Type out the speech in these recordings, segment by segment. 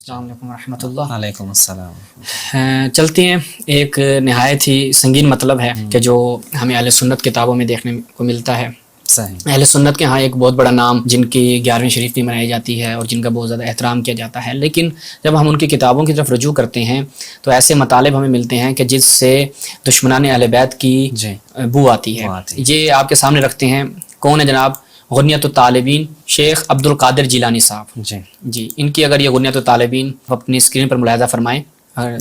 السلام علیکم ورحمۃ اللہ۔ وعلیکم السلام۔ چلتے ہیں، ایک نہایت ہی سنگین مطلب ہے کہ جو ہمیں اہل سنت کتابوں میں دیکھنے کو ملتا ہے۔ صحیح۔ اہل سنت کے ہاں ایک بہت بڑا نام جن کی 11ویں شریف بھی منائی جاتی ہے اور جن کا بہت زیادہ احترام کیا جاتا ہے، لیکن جب ہم ان کی کتابوں کی طرف رجوع کرتے ہیں تو ایسے مطالب ہمیں ملتے ہیں کہ جس سے دشمنان اہل بیت کی بو آتی ہے۔ یہ آپ کے سامنے رکھتے ہیں، کون ہے جناب؟ غنیۃ الطالبین شیخ عبد القادر جیلانی صاحب۔ جی ان کی اگر یہ غنیۃ الطالبین اپنی اسکرین پر ملاحظہ فرمائیں،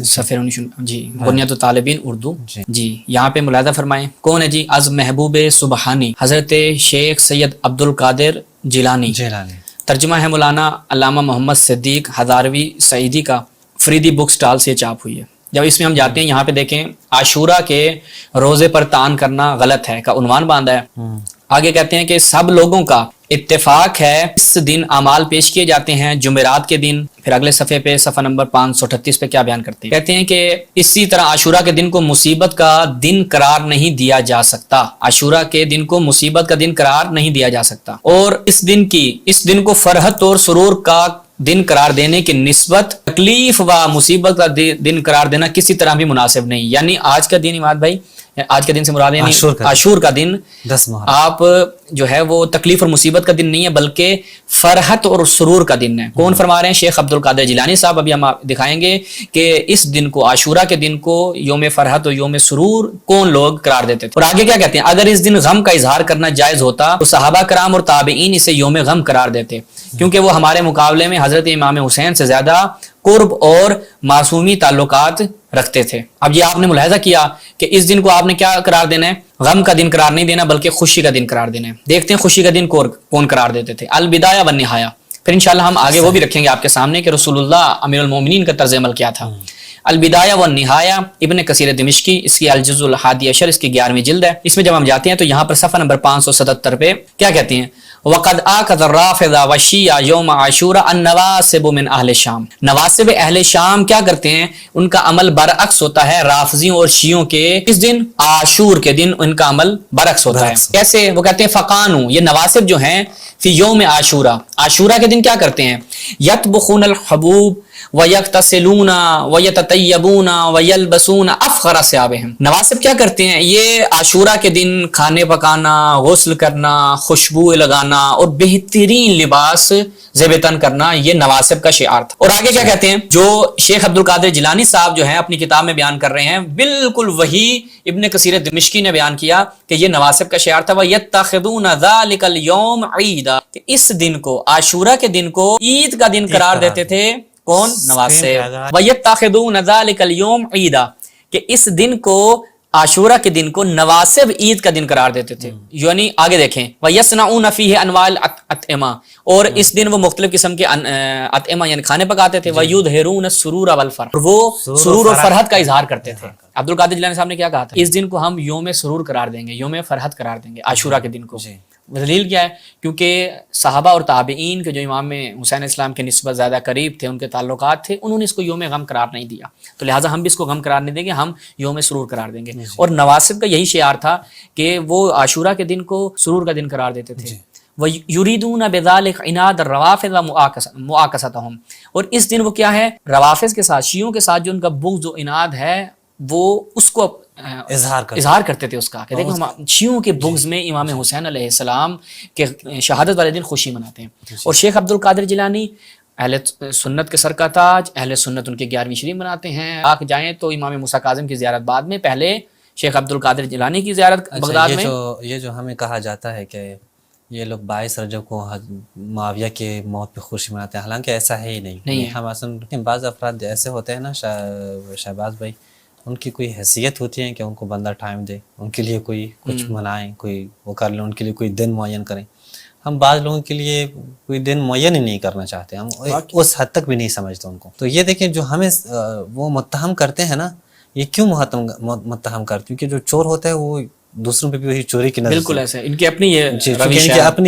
صفحہ 19 جی غنیۃ الطالبین اردو، جی یہاں پہ ملاحظہ فرمائیں، کون ہے جی؟ از محبوب سبحانی حضرت شیخ سید عبد القادر جیلانی۔ ترجمہ ہے مولانا علامہ محمد صدیق ہزاروی سعیدی کا، فریدی بک سٹال سے چاپ ہوئی ہے۔ جب اس میں ہم جاتے ہیں، یہاں پہ دیکھیں عاشورہ کے روزے پر تان کرنا غلط ہے کا عنوان باندھا ہے۔ آگے کہتے ہیں کہ سب لوگوں کا اتفاق ہے اس دن اعمال پیش کیے جاتے ہیں جمعرات کے دن۔ پھر اگلے صفحے پہ صفحہ نمبر 538 پہ کیا بیان کرتے ہیں؟ کہتے ہیں کہ اسی طرح عاشورہ کے دن کو مصیبت کا دن قرار نہیں دیا جا سکتا، عاشورہ کے دن کو مصیبت کا دن قرار نہیں دیا جا سکتا، اور اس دن کو فرحت اور سرور کا دن قرار دینے کی نسبت تکلیف و مصیبت کا دن قرار دینا کسی طرح بھی مناسب نہیں۔ یعنی آج کا دن عماد بھائی، آج کے دن سے مراد ہے عاشور کا دن، آپ جو ہے وہ تکلیف اور مصیبت کا دن نہیں ہے بلکہ فرحت اور سرور کا دن ہے۔ کون فرما رہے ہیں؟ شیخ عبد القادر جیلانی صاحب۔ ابھی ہم دکھائیں گے کہ اس دن کو، عاشورہ کے دن کو، یوم فرحت اور یوم سرور کون لوگ قرار دیتے تھے۔ اور آگے کیا کہتے ہیں؟ اگر اس دن غم کا اظہار کرنا جائز ہوتا تو صحابہ کرام اور تابعین اسے یوم غم قرار دیتے، کیونکہ وہ ہمارے مقابلے میں حضرت امام حسین سے زیادہ قرب اور معصومی تعلقات رکھتے تھے۔ اب یہ آپ نے ملاحظہ کیا کہ اس دن کو آپ نے کیا قرار دینا ہے؟ غم کا دن قرار نہیں دینا بلکہ خوشی کا دن قرار دینا ہے۔ دیکھتے ہیں خوشی کا دن کون قرار دیتے تھے؟ البدایہ والنہایہ۔ پھر انشاءاللہ ہم آگے وہ بھی رکھیں گے آپ کے سامنے کہ رسول اللہ امیر المومنین کا طرز عمل کیا تھا۔ البدایہ والنہایہ ابن کثیر دمشقی، اس کی الجزء الحادی عشر، اس کی 11ویں جلد ہے۔ اس میں جب ہم جاتے ہیں تو یہاں پر صفحہ نمبر 577 پہ کیا کہتے ہیں؟ وقد آکد الرافضہ وشیعہ یوم عاشورہ النواسب من اہل شام۔ نواسب اہل شام کیا کرتے ہیں؟ ان کا عمل برعکس ہوتا ہے رافضیوں اور شیعوں کے اس دن عاشور کے دن ان کا عمل برعکس ہوتا ہے۔ کیسے؟ وہ کہتے ہیں فقانو، یہ نواسب جو ہیں، فی یوم عاشورہ، عاشورہ کے دن کیا کرتے ہیں؟ یطبخون الحبوب وَيَغْتَسِلُونَ وَيَتَطَيَّبُونَ وَيَلْبَسُونَ أَفْخَرَ ثِيَابِهِمْ۔ نواسب کیا کرتے ہیں؟ یہ عاشورہ کے دن کھانے پکانا، غسل کرنا، خوشبو لگانا اور بہترین لباس زیب تن کرنا، یہ نواسب کا شعار تھا۔ اور آگے کیا کہتے ہیں؟ جو شیخ عبد القادر جیلانی صاحب جو ہیں اپنی کتاب میں بیان کر رہے ہیں، بالکل وہی ابن کثیر دمشقی نے بیان کیا کہ یہ نواسب کا شعار تھا۔ وَيَتَّخِذُونَ ذَلِكَ الْيَوْمَ عِيدًا، کہ اس دن کو، عاشورہ کے دن کو عید کا دن قرار دیتے تھے۔ کون؟ نواسب۔ وَيَتَّخِذُونَ ذَلِكَ الْيَوْمَ عِيدًا، کہ اس دن کو، عاشورہ کے دن کو، نواسب عید کا دن قرار دیتے تھے۔ یعنی آگے دیکھیں، وَيَصْنَعُونَ فِيهِ أَنْوَاعَ الْأَطْعِمَةِ، اور اس دن وہ مختلف قسم کے اطعمہ یعنی کھانے پکاتے تھے۔ وَيُظْهِرُونَ السُّرُورَ وَالْفَرْحَ، وہ سرور اور فرحت کا اظہار کرتے تھے۔ عبد القادر جیلانی صاحب نے کیا کہا تھا؟ اس دن کو ہم یوم سرور قرار دیں گے، یوم فرحت قرار دیں گے عاشورہ کے دن کو۔ دلیل کیا ہے؟ کیونکہ صحابہ اور تابعین کے جو امام حسین اسلام کے نسبت زیادہ قریب تھے، ان کے تعلقات تھے، انہوں نے اس کو یوم غم قرار نہیں دیا، تو لہٰذا ہم بھی اس کو غم قرار نہیں دیں گے، ہم یوم سرور قرار دیں گے۔ اور نواسب کا یہی شعار تھا کہ وہ عاشورہ کے دن کو سرور کا دن قرار دیتے تھے۔ وَيُرِيدُونَ بِذَلِكَ عِنَادَ الرَّوَافِضَ وَمُعَاكَسَتَهُمْ، اور اس دن وہ کیا ہے؟ روافظ کے ساتھ، شیعوں کے ساتھ جو ان کا بغض و عناد ہے، وہ اس کو اظہار کرتے تھے اس کا، کہ دیکھو ہم شیعوں کے بغض میں امام حسین علیہ السلام کے شہادت والے دن خوشی مناتے ہیں۔ اور شیخ عبد القادر جیلانی اہل سنت کے سر کا تاج، اہل سنت ان کی 11ویں شریف مناتے ہیں۔ آپ جائیں تو امام موسیٰ کاظم کی زیارت بعد میں، پہلے شیخ عبد القادر جیلانی کی زیارت بغداد میں۔ یہ جو ہمیں کہا جاتا ہے کہ یہ لوگ 22 رجب کو معاویہ کے موت پہ خوشی مناتے ہیں، حالانکہ ایسا ہے ہی نہیں۔ ہم اصل بعض افراد ایسے ہوتے ہیں نا شہباز بھائی، ان کی کوئی حیثیت ہوتی ہے کہ ان کو بندہ ٹائم دے، ان کے لیے کوئی کچھ منائیں، کوئی وہ کر لیں، ان کے لیے کوئی دن معین کریں۔ ہم بعض لوگوں کے لیے کوئی دن معین ہی نہیں کرنا چاہتے، ہم اس حد تک بھی نہیں سمجھتے ان کو۔ تو یہ دیکھیں جو ہمیں وہ متہم کرتے ہیں نا، یہ کیوں متہم کرتے؟ کیونکہ جو چور ہوتا ہے وہ دوسروں پہ بھی وہی چوری کی نظر، بالکل ایسا ان کی اپنی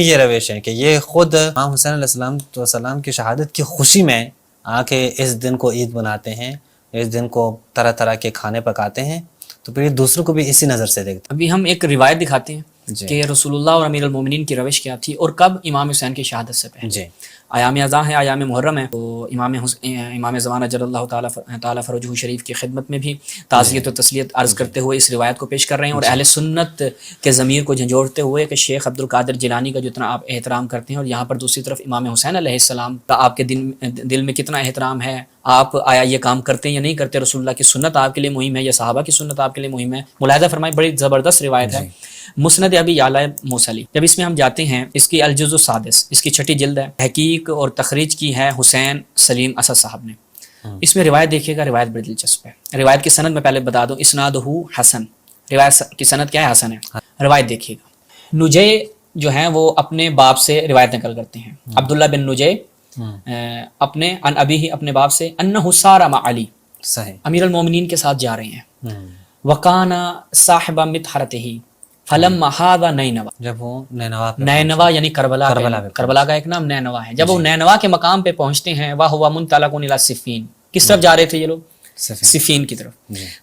یہ روش ہے کہ یہ خود امام حسین علیہ السلام کی شہادت کی خوشی میں آ کے اس دن کو عید بناتے ہیں، اس دن کو طرح طرح کے کھانے پکاتے ہیں، تو پھر دوسروں کو بھی اسی نظر سے دیکھتے ہیں۔ ابھی ہم ایک روایت دکھاتے ہیں کہ رسول اللہ اور امیر المومنین کی روش کیا تھی اور کب؟ امام حسین کی شہادت سے پہلے۔ ایام اذاں ہے، ایام محرم ہے، تو امام زمانہ جل اللہ تعالیٰ فرجہ شریف کی خدمت میں بھی تعزیت و تسلیت عرض کرتے ہوئے اس روایت کو پیش کر رہے ہیں، اور اہل سنت کے ضمیر کو جھنجھوڑتے ہوئے کہ شیخ عبد القادر جیلانی کا جتنا آپ احترام کرتے ہیں، اور یہاں پر دوسری طرف امام حسین علیہ السلام کا آپ کے دل میں کتنا احترام ہے، آپ آیا یہ کام کرتے ہیں یا نہیں کرتے، رسول اللہ کی سنت آپ کے لیے مہم ہے یا صحابہ کی سنت آپ کے لیے مہم ہے، ملاحظہ فرمائیں، بڑی زبردست روایت ہے مسند ابی یعلا موصلی۔ جب اس میں ہم جاتے ہیں، اس کی الجزء السادس، اس کی 6 جلد ہے، تحقیق اور تخریج کی ہے حسین سلیم اسد صاحب نے۔ اس میں روایت دیکھیے گا، روایت بڑی دلچسپ ہے۔ روایت کی سند میں پہلے بتا دوں، اسنادہ حسن، روایت کی سند کیا ہے؟ حسن ہے۔ روایت دیکھیے گا، نجے جو ہیں وہ اپنے باپ سے روایت نقل کرتے ہیں، عبداللہ بن نجے اپنے ان ابی اپنے باپ سے، انہ سار مع علی، امیر المومنین کے ساتھ جا رہے ہیں، وکانا صاحب مطہرتہ فلما ھذا نینوا، جب وہ نینوا یعنی کربلا کا ایک نام نینوا ہے، جب وہ نینوا کے مقام پہ پہنچتے ہیں، وہو منطلق الی صفین، کس طرف جا رہے تھے یہ لوگ؟ صفین کی طرف۔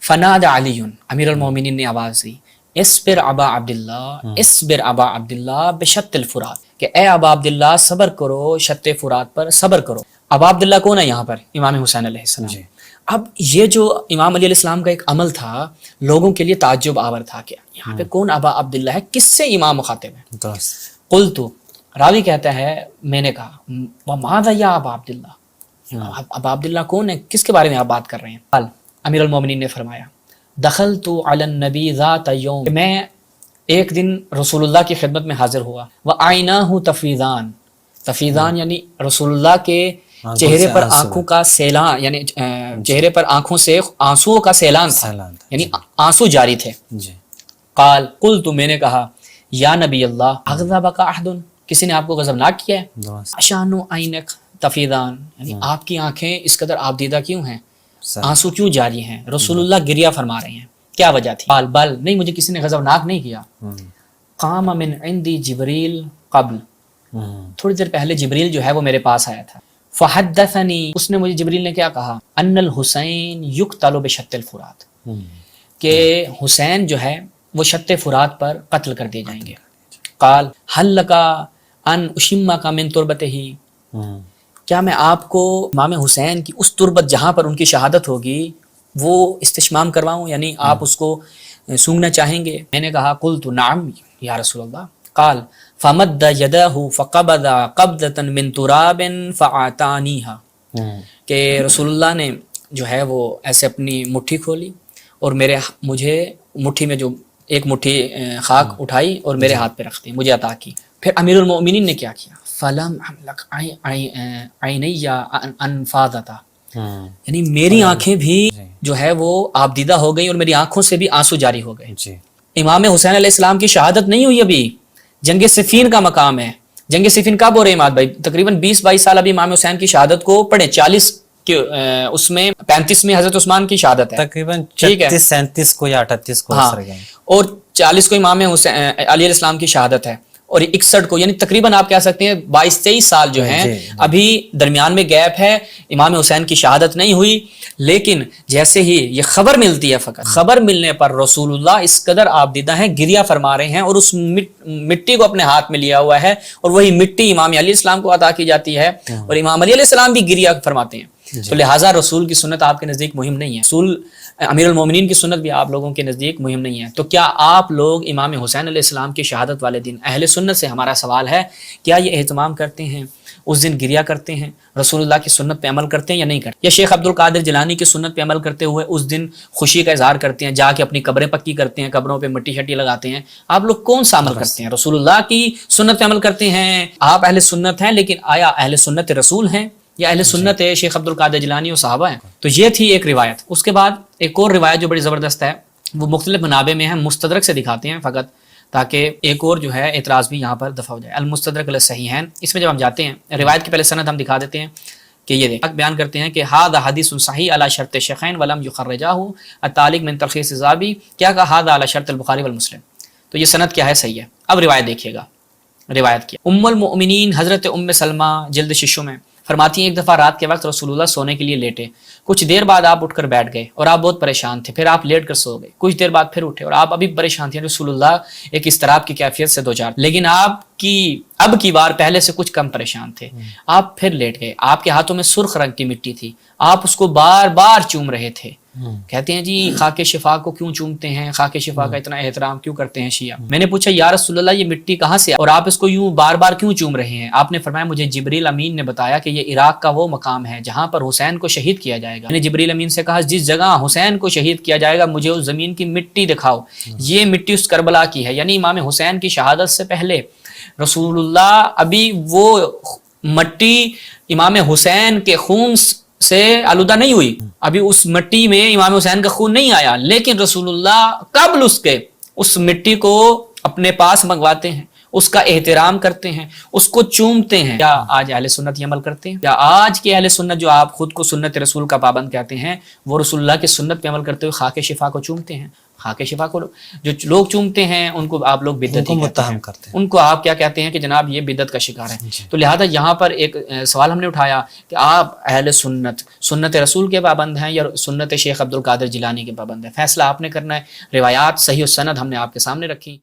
فنادى علی، امیر المومنین نے آواز دی، اصبر ابا عبداللہ، اصبر ابا عبداللہ بشط الفرات، کہ اے ابا عبداللہ صبر کرو شط فرات پر، صبر کرو۔ ابا عبداللہ کون ہے یہاں پر؟ امام حسین علیہ السلام۔ اب یہ جو امام علی علیہ السلام کا ایک عمل تھا، لوگوں کے لیے تعجب آور تھا کہ یہاں پہ کون ابا عبداللہ ہے، کس سے امام مخاطب ہے؟ قلت، راوی کہتا ہے میں نے کہا، وماذا یا ابا عبداللہ، ابا عبداللہ کون ہے، کس کے بارے میں آپ بات کر رہے ہیں؟ قال، امیر المومنین نے فرمایا، دخلت علی النبی ذات یوم، میں ایک دن رسول اللہ کی خدمت میں حاضر ہوا، وعیناہ تفیضان، تفیضان یعنی رسول اللہ کے چہرے پر آنکھوں کا سیلان، یعنی چہرے پر آنکھوں سے آنسوؤں کا سیلان تھا، یعنی آنسو جاری تھے۔ قال، قلت، میں نے کہا، یا نبی اللہ، اغضبک احد، کسی نے آپ کو غضبناک کیا ہے؟ اشان عینک تفیضان، یعنی آپ کی آنکھیں اس قدر آبدیدہ کیوں ہیں، آنسو کیوں جاری ہیں؟ رسول اللہ گریہ فرما رہے ہیں، کیا وجہ تھی؟ قال بل، نہیں، مجھے کسی نے غضبناک نہیں کیا۔ قام من عندی جبریل قبل، تھوڑی دیر پہلے جبریل جو ہے وہ میرے پاس آیا تھا، فحدثنی، اس نے مجھے، جبریل نے کیا کہا، ان الحسین یقتل بشط الفرات، کہ حسین جو ہے وہ شط فرات پر قتل کر دیے جائیں گے۔ قال هل لك ان اشمک من تربتہ، کیا میں آپ کو امام حسین کی اس تربت جہاں پر ان کی شہادت ہوگی وہ استشمام کرواؤں، یعنی آپ اس کو سونگنا چاہیں گے؟ میں نے کہا، قلت نعم یا رسول اللہ۔ قال فمد یدہ فقبض قبضۃ من تراب فاعطانیھا، کہ رسول اللہ نے جو ہے وہ ایسے اپنی مٹھی کھولی اور مجھے مٹھی میں جو ایک مٹھی خاک اٹھائی اور میرے ہاتھ پہ رکھ دی، مجھے عطا کی۔ پھر امیر المؤمنین نے کیا کیا؟ فلم املک عینی انفاضتا، یعنی میری آنکھیں بھی جو ہے وہ آبدیدہ ہو گئی اور میری آنکھوں سے بھی آنسو جاری ہو گئے۔ امام حسین علیہ السلام کی شہادت نہیں ہوئی ابھی، جنگ صفین کا مقام ہے۔ جنگ صفین کب ہو رہے ہیں ماد بھائی؟ تقریباً 20-22 سال ابھی امام حسین کی شہادت کو پڑھیں، 40 کے اس میں 35 میں حضرت عثمان کی شہادت ہے، تقریباً 36-37 کو یا 38 کو، اور 40 کو امام حسین علی علیہ السلام کی شہادت ہے، اور 61 کو، یعنی تقریباً آپ کہہ سکتے ہیں 22-23 سال جو ہیں ابھی درمیان میں گیپ ہے، امام حسین کی شہادت نہیں ہوئی۔ لیکن جیسے ہی یہ خبر ملتی ہے، فقط خبر ملنے پر رسول اللہ اس قدر آبدیدہ ہیں، گریہ فرما رہے ہیں، اور اس مٹی کو اپنے ہاتھ میں لیا ہوا ہے، اور وہی مٹی امام علی علیہ السلام کو عطا کی جاتی ہے، اور امام علی علیہ السلام بھی گریہ فرماتے ہیں۔ تو لہٰذا رسول کی سنت آپ کے نزدیک مہم نہیں ہے، رسول امیر المومنین کی سنت بھی آپ لوگوں کے نزدیک مہم نہیں ہے۔ تو کیا آپ لوگ امام حسین علیہ السلام کی شہادت والے دن، اہل سنت سے ہمارا سوال ہے، کیا یہ اہتمام کرتے ہیں، اس دن گریہ کرتے ہیں، رسول اللہ کی سنت پہ عمل کرتے ہیں یا نہیں کرتے؟ یا شیخ عبد القادر جیلانی کی سنت پہ عمل کرتے ہوئے اس دن خوشی کا اظہار کرتے ہیں، جا کے اپنی قبریں پکی کرتے ہیں، قبروں پہ مٹی شٹی لگاتے ہیں؟ آپ لوگ کون سا عمل کرتے ہیں؟ رسول اللہ کی سنت پہ عمل کرتے ہیں؟ آپ اہل سنت ہیں، لیکن آیا اہل سنت رسول ہیں یا اہل سنت شیخ عبد القادر جیلانی اور صحابہ ہیں؟ تو یہ تھی ایک روایت۔ اس کے بعد ایک اور روایت جو بڑی زبردست ہے، وہ مختلف منابع میں ہے، مستدرک سے دکھاتے ہیں فقط، تاکہ ایک اور جو ہے اعتراض بھی یہاں پر دفع ہو جائے۔ المستدرک علی الصحیحین، اس میں جب ہم جاتے ہیں، روایت کے پہلے سند ہم دکھا دیتے ہیں کہ یہ دیکھ بیان کرتے ہیں کہ ھذا حدیث صحیح علی شرط شیخین ولم یخرجہ التعلیق من تلخیص الذہبی، کیا کہا ھذا علی شرط البخاری والمسلم، تو یہ سند کیا ہے؟ صحیح ہے۔ اب روایت دیکھیے گا، روایت کیا ام المؤمنین حضرت ام سلمہ جلد 6 میں، فرماتی ہیں ایک دفعہ رات کے وقت رسول اللہ سونے کے لیے لیٹے، کچھ دیر بعد آپ اٹھ کر بیٹھ گئے اور آپ بہت پریشان تھے، پھر آپ لیٹ کر سو گئے، کچھ دیر بعد پھر اٹھے اور آپ ابھی پریشان تھے، رسول اللہ ایک اضطراب کی کیفیت سے دوچار، لیکن آپ کی اب کی بار پہلے سے کچھ کم پریشان تھے، آپ پھر لیٹ گئے، آپ کے ہاتھوں میں سرخ رنگ کی مٹی تھی، آپ اس کو بار بار چوم رہے تھے۔ کہتے ہیں جی خاک شفا کو کیوں چومتے ہیں، خاک شفا کا اتنا احترام کیوں کرتے ہیں شیعہ؟ میں نے پوچھا یا رسول اللہ یہ مٹی کہاں سے اور آپ اس کو یوں بار بار کیوں چوم رہے ہیں؟ آپ نے فرمایا مجھے جبریل امین نے بتایا کہ یہ عراق کا وہ مقام ہے جہاں پر حسین کو شہید کیا جائے گا۔ میں نے جبریل امین سے کہا جس جگہ حسین کو شہید کیا جائے گا مجھے اس زمین کی مٹی دکھاؤ، یہ مٹی اس کربلا کی ہے، یعنی امام حسین کی شہادت سے پہلے رسول اللہ ابھی وہ مٹی امام حسین کے خون سے آلودہ نہیں ہوئی، ابھی اس مٹی میں امام حسین کا خون نہیں آیا، لیکن رسول اللہ قبل اس کے اس مٹی کو اپنے پاس منگواتے ہیں، اس کا احترام کرتے ہیں، اس کو چومتے ہیں۔ کیا آج اہل سنت یہ عمل کرتے ہیں؟ کیا آج کے اہل سنت جو آپ خود کو سنت رسول کا پابند کہتے ہیں وہ رسول اللہ کی سنت پہ عمل کرتے ہوئے خاک شفا کو چومتے ہیں؟ خاک شفا کو جو لوگ چومتے ہیں ان کو آپ لوگ بدعتی متہم کرتے ہیں، ان کو آپ کیا کہتے ہیں کہ جناب یہ بدعت کا شکار ہے۔ تو لہذا یہاں پر ایک سوال ہم نے اٹھایا کہ آپ اہل سنت رسول کے پابند ہیں یا سنت شیخ عبد القادر جیلانی کے پابند ہیں؟ فیصلہ آپ نے کرنا ہے، روایات صحیح و سند ہم نے آپ کے سامنے رکھی۔